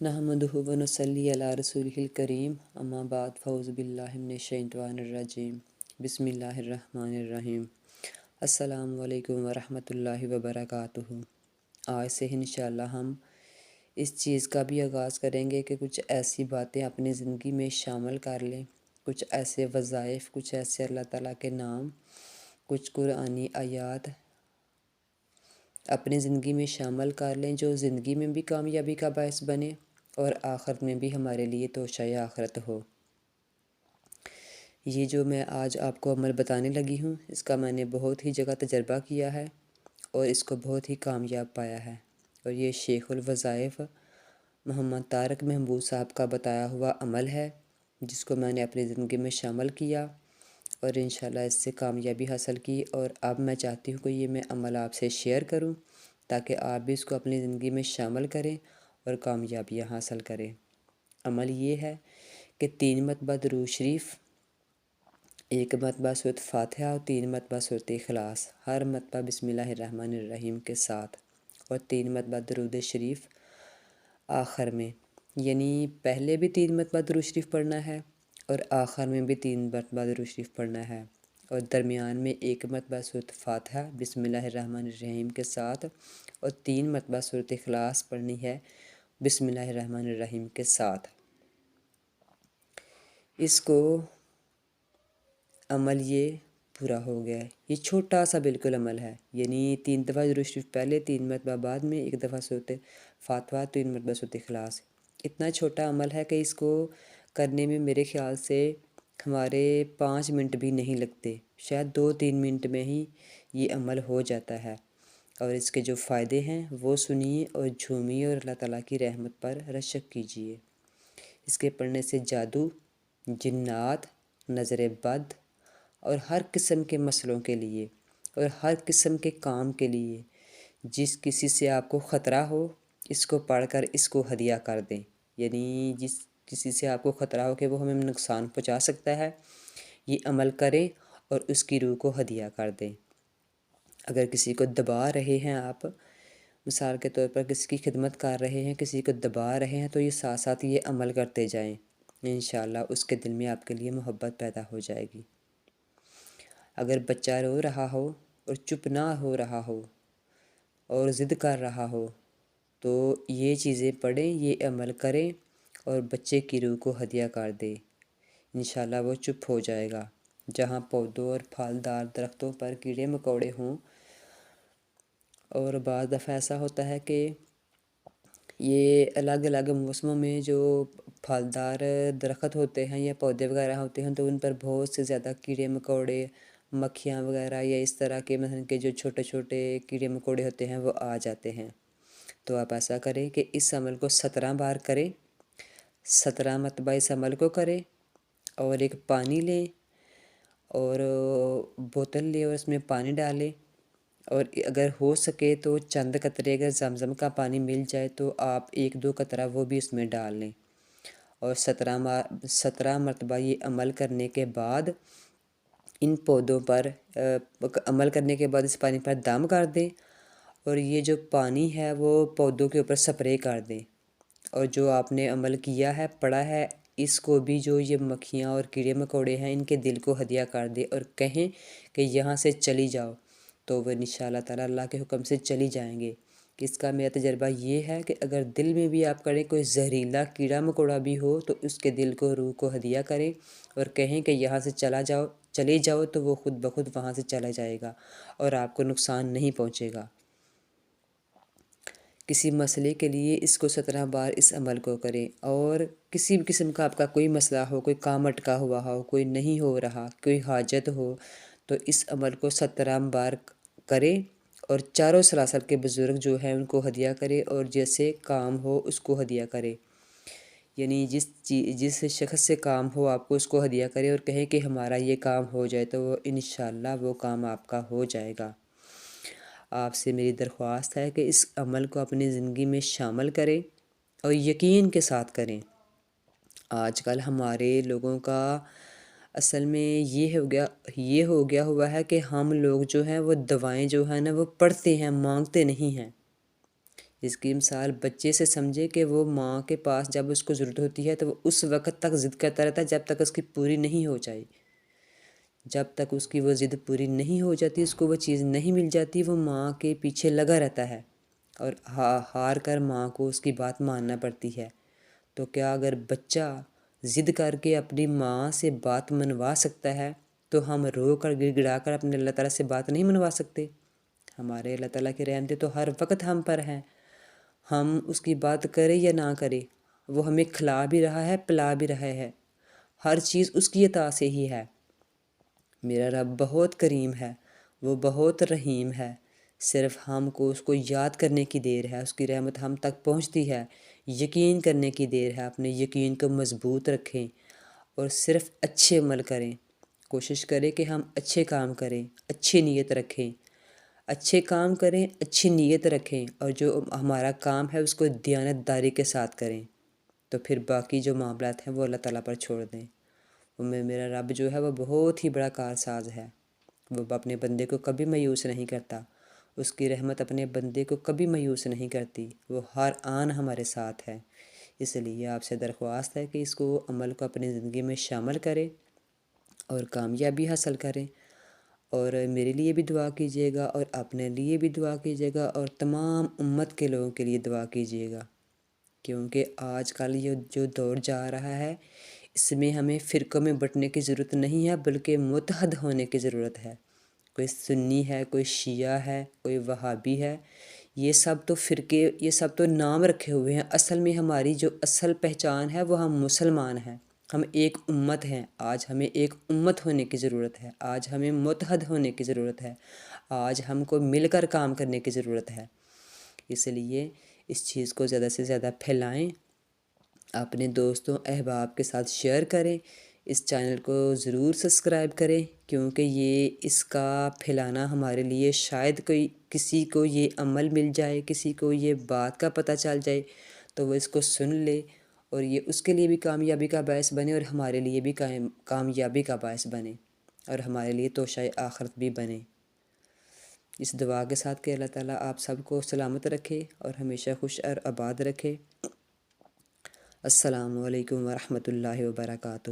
नहमदुहु व नसल्ली अला रसूलिहिल करीम अम्मा बाद फ़ऊज़ु बिल्लाहि मिनश शैतानिर रजीम बिस्मिल्लाहिर रहमानिर रहीम। अस्सलामु अलैकुम व रहमतुल्लाहि व बरकातुहू। आज से इंशाअल्लाह हम इस चीज़ का भी आगाज़ करेंगे कि कुछ ऐसी बातें अपनी ज़िंदगी में शामिल कर लें, कुछ ऐसे वज़ाइफ, कुछ ऐसे अल्लाह ताला के नाम, कुछ कुरानी आयात अपनी ज़िंदगी में शामिल कर लें जो ज़िंदगी में भी कामयाबी का बायस बने और आखिरत में भी हमारे लिए तोशाए आखिरत हो। ये जो मैं आज आपको अमल बताने लगी हूँ, इसका मैंने बहुत ही जगह तजर्बा किया है और इसको बहुत ही कामयाब पाया है। और ये शेखुल वज़ाइफ मोहम्मद तारक महमूद साहब का बताया हुआ अमल है, जिसको मैंने अपनी ज़िंदगी में शामिल किया और इंशाल्लाह इससे कामयाबी हासिल की। और अब मैं चाहती हूँ कि ये मैं अमल आपसे शेयर करूँ ताकि आप भी इसको अपनी ज़िंदगी में शामिल करें और कामयाबियाँ हासिल करें। अमल ये है कि 3 मरतबा दुरूद शरीफ, 1 मरतबा सूरत फातिहा और 3 मरतबा सूरत इखलास, हर मरतबा बिस्मिल्लाहिर्रहमानिर्रहीम के साथ, और 3 मरतबा दुरूद शरीफ आखिर में। यानी पहले भी 3 मरतबा दुरूद शरीफ पढ़ना है और आखिर में भी 3 मरतबा दुरूद शरीफ पढ़ना है, और दरमियान में 1 मरतबा सूरत फातिहा बिस्मिल्लाहिर्रहमानिर्रहीम के साथ और 3 मरतबा सूरत इखलास पढ़नी है बिस्मिल्लाहिर्रहमानिर्रहीम के साथ। इसको अमल ये पूरा हो गया है। ये छोटा सा बिल्कुल अमल है, यानी 3 दफ़ा दुरूद शरीफ पहले, 3 मरतबा बाद में, 1 दफ़ा सूरत फातिहा, 3 मरतबा सूरत इखलास। इतना छोटा अमल है कि इसको करने में मेरे ख़्याल से हमारे 5 मिनट भी नहीं लगते, शायद 2-3 मिनट में ही ये अमल हो जाता है। और इसके जो फ़ायदे हैं वो सुनिए और झूमिए और अल्लाह ताला की रहमत पर रशक कीजिए। इसके पढ़ने से जादू, जिन्नात, नज़र बद और हर किस्म के मसलों के लिए और हर किस्म के काम के लिए, जिस किसी से आपको ख़तरा हो, इसको पढ़कर इसको हदिया कर दें। यानी जिस किसी से आपको ख़तरा हो कि वो हमें नुकसान पहुंचा सकता है, ये अमल करें और उसकी रूह को हदिया कर दें। अगर किसी को दबा रहे हैं आप, मिसाल के तौर पर किसी की खिदमत कर रहे हैं, किसी को दबा रहे हैं, तो ये साथ साथ ये अमल करते जाएं। इंशाअल्लाह उसके दिल में आपके लिए मोहब्बत पैदा हो जाएगी। अगर बच्चा रो रहा हो और चुप ना हो रहा हो और ज़िद कर रहा हो, तो ये चीज़ें पढ़ें, ये अमल करें और बच्चे की रूह को हदिया कर दें। इंशाअल्लाह वो चुप हो जाएगा। जहाँ पौधों और फलदार दरख्तों पर कीड़े मकोड़े हों, और बाज़ दफ़ा ऐसा होता है कि ये अलग अलग मौसमों में जो फलदार दरख्त होते हैं या पौधे वगैरह होते हैं, तो उन पर बहुत से ज़्यादा कीड़े मकोड़े, मक्खियाँ वगैरह या इस तरह के मतलब के जो छोटे छोटे कीड़े मकोड़े होते हैं वो आ जाते हैं। तो आप ऐसा करें कि इस अमल को 17 बार करें, 17 मरतबा इस अमल को करें, और एक पानी लें और बोतल लें और उसमें पानी डालें, और अगर हो सके तो चंद कतरे अगर ज़मज़म का पानी मिल जाए तो आप 1-2 कतरा वो भी उसमें डाल लें। और 17 मरतबा ये अमल करने के बाद इन पौधों पर अमल करने के बाद इस पानी पर दम कर दें, और ये जो पानी है वो पौधों के ऊपर स्प्रे कर दें। और जो आपने अमल किया है, पढ़ा है, इसको भी जो ये मक्खियाँ और कीड़े मकोड़े हैं इनके दिल को हदिया कर दे और कहें कि यहाँ से चली जाओ, तो वह इंशाअल्लाह ताला अल्लाह के हुक्म से चली जाएंगे। कि इसका मेरा तजर्बा ये है कि अगर दिल में भी आप करें कोई जहरीला कीड़ा मकोड़ा भी हो, तो उसके दिल को, रूह को हदिया करें और कहें कि यहाँ से चले जाओ, तो वो खुद ब खुद वहाँ से चला जाएगा और आपको नुकसान नहीं पहुँचेगा। किसी मसले के लिए इसको 17 बार इस अमल को करें। और किसी भी किस्म का आपका कोई मसला हो, कोई काम अटका हुआ हो, कोई नहीं हो रहा, कोई हाजत हो, तो इस अमल को 17 बार करें और चारों सलासल के बुज़ुर्ग जो हैं उनको हदिया करें और जैसे काम हो उसको हदिया करें। यानी जिस शख्स से काम हो आपको उसको हदिया करें और कहें कि हमारा ये काम हो जाए, तो वो इंशाअल्लाह वो काम आपका हो जाएगा। आपसे मेरी दरख्वास्त है कि इस अमल को अपनी ज़िंदगी में शामिल करें और यकीन के साथ करें। आजकल हमारे लोगों का असल में ये हो गया हुआ है कि हम लोग जो हैं वो दवाएं जो है ना वो पढ़ते हैं, मांगते नहीं हैं। اس کی مثال بچے سے سمجھے کہ وہ ماں کے پاس جب اس کو ضرورت ہوتی ہے تو وہ اس وقت تک ضد کرتا رہتا ہے جب تک اس کی پوری نہیں ہو جائے. جب تک اس کی وہ ضد پوری نہیں ہو جاتی، اس کو وہ چیز نہیں مل جاتی، وہ ماں کے پیچھے لگا رہتا ہے اور ہار کر ماں کو اس کی بات ماننا پڑتی ہے. تو کیا اگر بچہ ضد کر کے اپنی ماں سے بات منوا سکتا ہے تو ہم رو کر گڑ گڑا کر اپنے اللہ تعالیٰ سے بات نہیں منوا سکتے؟ ہمارے اللہ تعالیٰ کی رحمتیں تو ہر وقت ہم پر ہیں. ہم اس کی بات کریں یا نہ کریں، وہ ہمیں کھلا بھی رہا ہے، پلا بھی رہا ہے. ہر چیز اس کی عطا سے ہی ہے. میرا رب بہت کریم ہے، وہ بہت رحیم ہے. صرف ہم کو اس کو یاد کرنے کی دیر ہے، اس کی رحمت ہم تک پہنچتی ہے. یقین کرنے کی دیر ہے. اپنے یقین کو مضبوط رکھیں اور صرف اچھے عمل کریں. کوشش کریں کہ ہم اچھے کام کریں، اچھی نیت رکھیں. اچھے کام کریں، اچھی نیت رکھیں اور جو ہمارا کام ہے اس کو دیانت داری کے ساتھ کریں. تو پھر باقی جو معاملات ہیں وہ اللہ تعالیٰ پر چھوڑ دیں. میرا رب جو ہے وہ بہت ہی بڑا کارساز ہے. وہ اپنے بندے کو کبھی مایوس نہیں کرتا. اس کی رحمت اپنے بندے کو کبھی مایوس نہیں کرتی. وہ ہر آن ہمارے ساتھ ہے. اس لیے آپ سے درخواست ہے کہ اس کو عمل کو اپنی زندگی میں شامل کریں اور کامیابی حاصل کریں. اور میرے لیے بھی دعا کیجیے گا اور اپنے لیے بھی دعا کیجیے گا اور تمام امت کے لوگوں کے لیے دعا کیجیے گا. کیونکہ آج کل یہ جو دور جا رہا ہے اس میں ہمیں فرقوں میں بٹنے کی ضرورت نہیں ہے بلکہ متحد ہونے کی ضرورت ہے. کوئی سنی ہے، کوئی شیعہ ہے، کوئی وہابی ہے، یہ سب تو فرقے، یہ سب تو نام رکھے ہوئے ہیں. اصل میں ہماری جو اصل پہچان ہے وہ ہم مسلمان ہیں. ہم ایک امت ہیں. آج ہمیں ایک امت ہونے کی ضرورت ہے. آج ہمیں متحد ہونے کی ضرورت ہے. آج ہم کو مل کر کام کرنے کی ضرورت ہے. اس لیے اس چیز کو زیادہ سے زیادہ پھیلائیں، اپنے دوستوں احباب کے ساتھ شیئر کریں. اس چینل کو ضرور سبسکرائب کریں کیونکہ یہ اس کا پھیلانا ہمارے لیے شاید کوئی کسی کو یہ عمل مل جائے، کسی کو یہ بات کا پتہ چل جائے تو وہ اس کو سن لے اور یہ اس کے لیے بھی کامیابی کا باعث بنے اور ہمارے لیے بھی کامیابی کا باعث بنے اور ہمارے لیے توشہ آخرت بھی بنے. اس دعا کے ساتھ کہ اللہ تعالیٰ آپ سب کو سلامت رکھے اور ہمیشہ خوش اور آباد رکھے. السلام علیکم ورحمۃ اللہ وبرکاتہ.